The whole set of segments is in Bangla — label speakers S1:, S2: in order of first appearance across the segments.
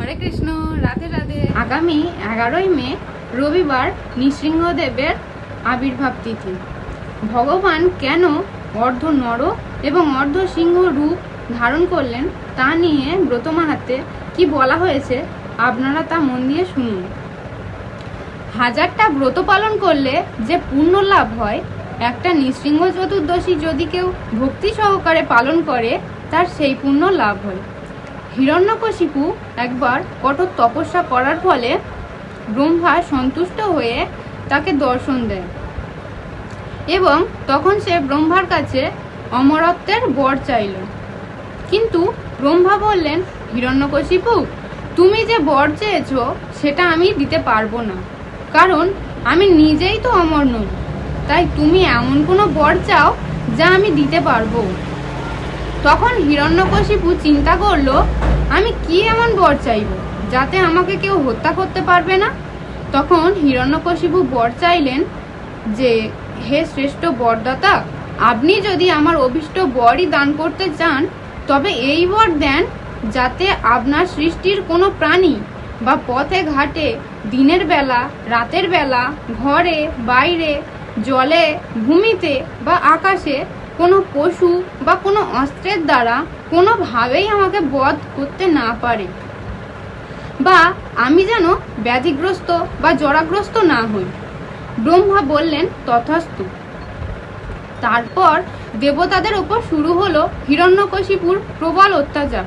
S1: হরে কৃষ্ণ, রাধে রাধে। আগামী 11ই মে রবিবার নৃসিংহদেবের আবির্ভাব তিথি। ভগবান কেন অর্ধ নর এবং অর্ধ সিংহ রূপ ধারণ করলেন তা নিয়ে ব্রত মাহাত্ম্যে কি বলা হয়েছে আপনারা তা মন দিয়ে শুনুন। 1000টা ব্রত পালন করলে যে পুণ্য লাভ হয়, একটা নৃসিংহ চতুর্দশী যদি কেউ ভক্তি সহকারে পালন করে তার সেই পুণ্য লাভ হয়। হিরণ্যকশিপু একবার কঠোর তপস্যা করার ফলে ব্রহ্মা সন্তুষ্ট হয়ে তাকে দর্শন দেয় এবং তখন সে ব্রহ্মার কাছে অমরত্বের বর চাইল। কিন্তু ব্রহ্মা বললেন, হিরণ্যকশিপু, তুমি যে বর চেয়েছো সেটা আমি দিতে পারবো না, কারণ আমি নিজেই তো অমর নই। তাই তুমি এমন কোনো বর চাও যা আমি দিতে পারবো। তখন হিরণ্যকশিপু চিন্তা করলো, আমি কি এমন বর চাইবো যাতে আমাকে কেউ হত্যা করতে পারবে না। তখন হিরণ্যকশিপু বর চাইলেন যে, হে শ্রেষ্ঠ বরদাতা, আপনি যদি আমার অভীষ্ট বরই দান করতে চান তবে এই বর দেন যাতে আপনার সৃষ্টির কোনো প্রাণী বা পথে ঘাটে, দিনের বেলা, রাতের বেলা, ঘরে বাইরে, জলে, ভূমিতে বা আকাশে কোনো পশু বা কোনো অস্ত্রের দ্বারা কোনোভাবেই আমাকে বধ করতে না পারে, বা আমি যেন ব্যাধিগ্রস্ত বা জরাগ্রস্ত না হই। ব্রহ্মা বললেন, তথাস্তু। তারপর দেবতাদের ওপর শুরু হলো হিরণ্যকশিপুর প্রবল অত্যাচার।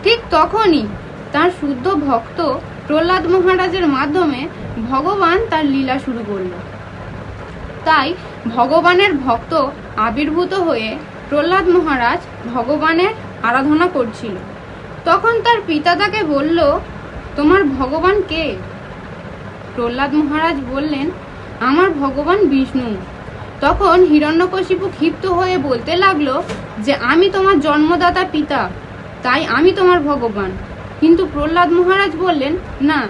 S1: ঠিক তখনই তার শুদ্ধ ভক্ত প্রহ্লাদ মহারাজের মাধ্যমে ভগবান তার লীলা শুরু করল। তাই ভগবানের ভক্ত আবির্ভূত হয়ে প্রহ্লাদ মহারাজ ভগবানের আরাধনা করছিল। তখন তার পিতা তাকে বলল, তোমার ভগবান কে? প্রহ্লাদ মহারাজ বললেন, আমার ভগবান বিষ্ণু। তখন হিরণ্যকশিপু ক্ষিপ্ত হয়ে বলতে লাগলো যে, আমি তোমার জন্মদাতা পিতা, তাই আমি তোমার ভগবান। কিন্তু প্রহ্লাদ মহারাজ বললেন, না,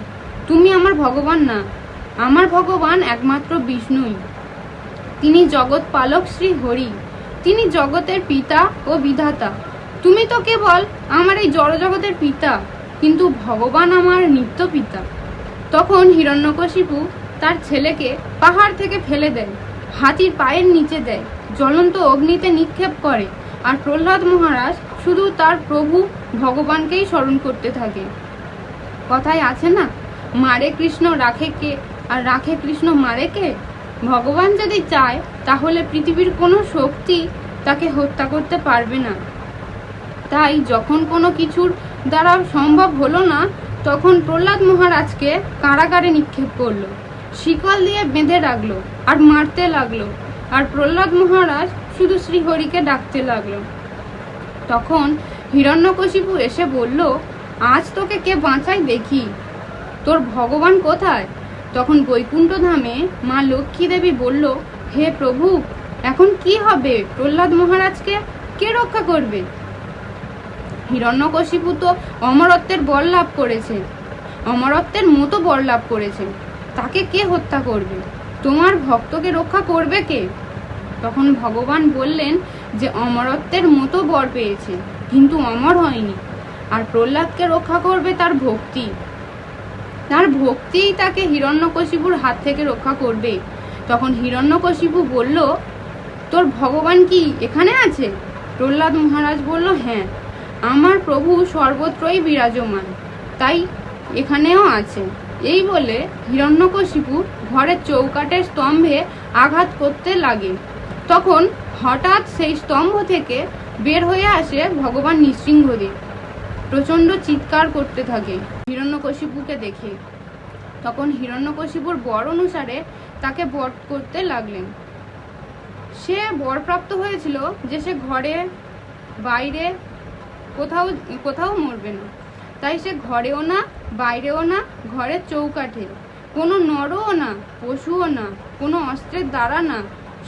S1: তুমি আমার ভগবান না, আমার ভগবান একমাত্র বিষ্ণুই। তিনি জগৎ পালক শ্রী হরি, তিনি জগতের পিতা ও বিধাতা। তুমি তো কেবল আমার এই জড়জগতের পিতা, কিন্তু ভগবান আমার নিত্য পিতা। তখন হিরণ্যকশিপু তার ছেলেকে পাহাড় থেকে ফেলে দেয়, হাতির পায়ের নিচে দেয়, জ্বলন্ত অগ্নিতে নিক্ষেপ করে, আর প্রহ্লাদ মহারাজ শুধু তার প্রভু ভগবানকেই স্মরণ করতে থাকে। কথায় আছে না, মারে কৃষ্ণ রাখে কে, আর রাখে কৃষ্ণ মারে কে। ভগবান যদি চায় তাহলে পৃথিবীর কোনো শক্তি তাকে হত্যা করতে পারবে না। তাই যখন কোনো কিছুর দ্বারা সম্ভব হলো না, তখন প্রহ্লাদ মহারাজকে কারাগারে নিক্ষেপ করলো, শিকল দিয়ে বেঁধে রাখলো আর মারতে লাগলো, আর প্রহ্লাদ মহারাজ শুধু শ্রীহরিকে ডাকতে লাগলো। তখন হিরণ্যকশিপু এসে বলল, আজ তোকে কে বাঁচাই দেখি, তোর ভগবান কোথায়? তখন বৈকুণ্ঠ ধামে মা লক্ষ্মী দেবী বলল, হে প্রভু, এখন কি হবে? প্রহ্লাদ মহারাজকে কে রক্ষা করবে? হিরণ্যকশিপু তো অমরত্বের বর লাভ করেছে, অমরত্বের মতো বর লাভ করেছে, তাকে কে হত্যা করবে? তোমার ভক্তকে রক্ষা করবে কে? তখন ভগবান বললেন যে, অমরত্বের মতো বর পেয়েছে কিন্তু অমর হয়নি, আর প্রহ্লাদকে রক্ষা করবে তার ভক্তি। তার ভক্তিই তাকে হিরণ্যকশিপুর হাত থেকে রক্ষা করবে। তখন হিরণ্যকশিপু বলল, তোর ভগবান কি এখানে আছে? প্রহ্লাদ মহারাজ বলল, হ্যাঁ, আমার প্রভু সর্বত্রই বিরাজমান, তাই এখানেও আছে। এই বলে হিরণ্যকশিপু ঘরের চৌকাঠের স্তম্ভে আঘাত করতে লাগে। তখন হঠাৎ সেই স্তম্ভ থেকে বের হয়ে আসে ভগবান নৃসিংহদেব, প্রচণ্ড চিৎকার করতে থাকে হিরণ্যকশিপুকে দেখে। তখন হিরণ্যকশিপুর বর অনুসারে তাকে বধ করতে লাগলেন। সে বরপ্রাপ্ত হয়েছিল যে সে ঘরে বাইরে কোথাও মরবে না, তাই সে ঘরেও না, বাইরেও না, ঘরের চৌকাঠে, কোনো নরও না, পশুও না, কোনো অস্ত্রের দ্বারা না,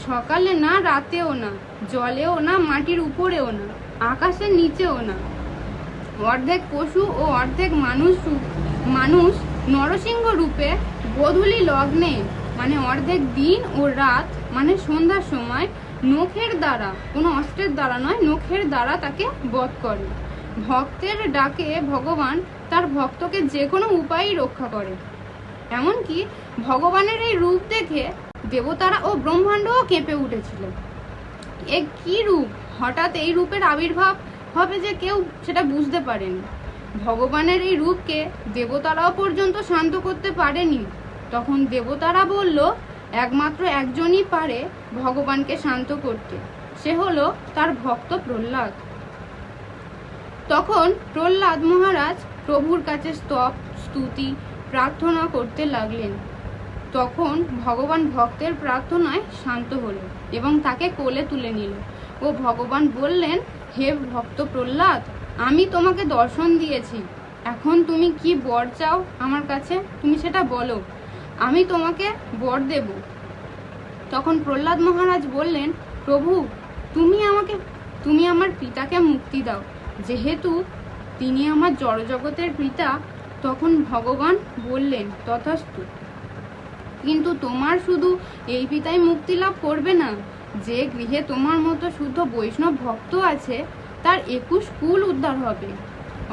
S1: সকালে না, রাতেও না, জলেও না, মাটির উপরেও না, আকাশের নিচেও না, অর্ধেক পশু ও অর্ধেক মানুষ নরসিংহ রূপে গোধূলি লগ্নে, মানে অর্ধেক দিন ও রাত, মানে সন্ধ্যার সময়, নখের দ্বারা, কোনো অস্ত্রের দ্বারা নয়, নখের দ্বারা তাকে বধ করে। ভক্তের ডাকে ভগবান তার ভক্তকে যে কোনো উপায়েই রক্ষা করে। এমনকি ভগবানের এই রূপ দেখে দেবতারা ও ব্রহ্মাণ্ডও কেঁপে উঠেছিল। এ কি রূপ! হঠাৎ এই রূপের আবির্ভাব হবে যে কেউ সেটা বুঝতে পারেনি। ভগবানের এই রূপকে দেবতারাও পর্যন্ত শান্ত করতে পারেনি। তখন দেবতারা বলল, একমাত্র একজনই পারে ভগবানকে শান্ত করতে, সে হলো তার ভক্ত প্রহ্লাদ। তখন প্রহ্লাদ মহারাজ প্রভুর কাছে স্তুতি প্রার্থনা করতে লাগলেন। তখন ভগবান ভক্তের প্রার্থনায় শান্ত হলো এবং তাকে কোলে তুলে নিল ও ভগবান বললেন, হে ভক্ত প্রহ্লাদ, আমি তোমাকে দর্শন দিয়েছি, এখন তুমি কি বর চাও আমার কাছে, তুমি সেটা বলো, আমি তোমাকে বর দেব। তখন প্রহ্লাদ মহারাজ বললেন, প্রভু, তুমি আমার পিতাকে মুক্তি দাও, যেহেতু তিনি আমার জড়জগতের পিতা। তখন ভগবান বললেন, তথাস্তু, কিন্তু তোমার শুধু এই পিতাই মুক্তি লাভ করবে না, যে গৃহে তোমার মতো শুদ্ধ বৈষ্ণব ভক্ত আছে তার 21 কুল উদ্ধার হবে,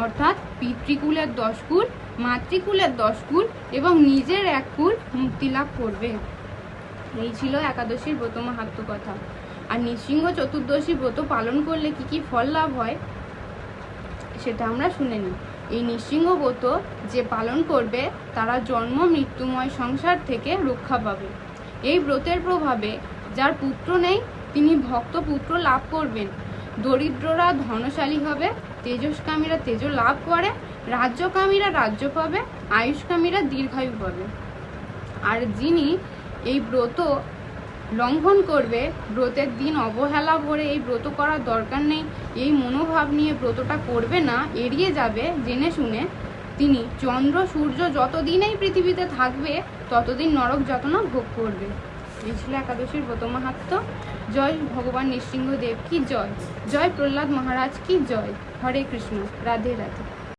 S1: অর্থাৎ পিতৃকুলের 10 কুল, মাতৃকুলের 10 কুল এবং নিজের 1 কুল মুক্তি লাভ করবে। এই ছিল একাদশীর ব্রত মাহাত্ম্য কথা। আর নৃসিংহ চতুর্দশী ব্রত পালন করলে কি কি ফল লাভ হয় সেটা আমরা শুনে নিই। এই নৃসিংহ ব্রত যে পালন করবে তারা জন্ম মৃত্যুময় সংসার থেকে রক্ষা পাবে। এই ব্রতের প্রভাবে যার পুত্র নেই তিনি ভক্ত পুত্র লাভ করবেন, দরিদ্ররা ধনশালী হবে, তেজস্কামীরা তেজ লাভ করে, রাজ্যকামীরা রাজ্য পাবে, আয়ুষ্কামীরা দীর্ঘায়ু পাবে। আর যিনি এই ব্রত লঙ্ঘন করবে, ব্রতের দিন অবহেলা করে এই ব্রত করার দরকার নেই এই মনোভাব নিয়ে ব্রতটা করবে না, এড়িয়ে যাবে জেনে শুনে, তিনি চন্দ্র সূর্য যতদিন এই পৃথিবীতে থাকবে ততদিন নরক যাতনা ভোগ করবে। এই ছিল একাদশীর ব্রত মাহাত্ম্য। জয় ভগবান নৃসিংহদেব কি জয়, জয় প্রহ্লাদ মহারাজ কি জয়। হরে কৃষ্ণ, রাধে রাধে।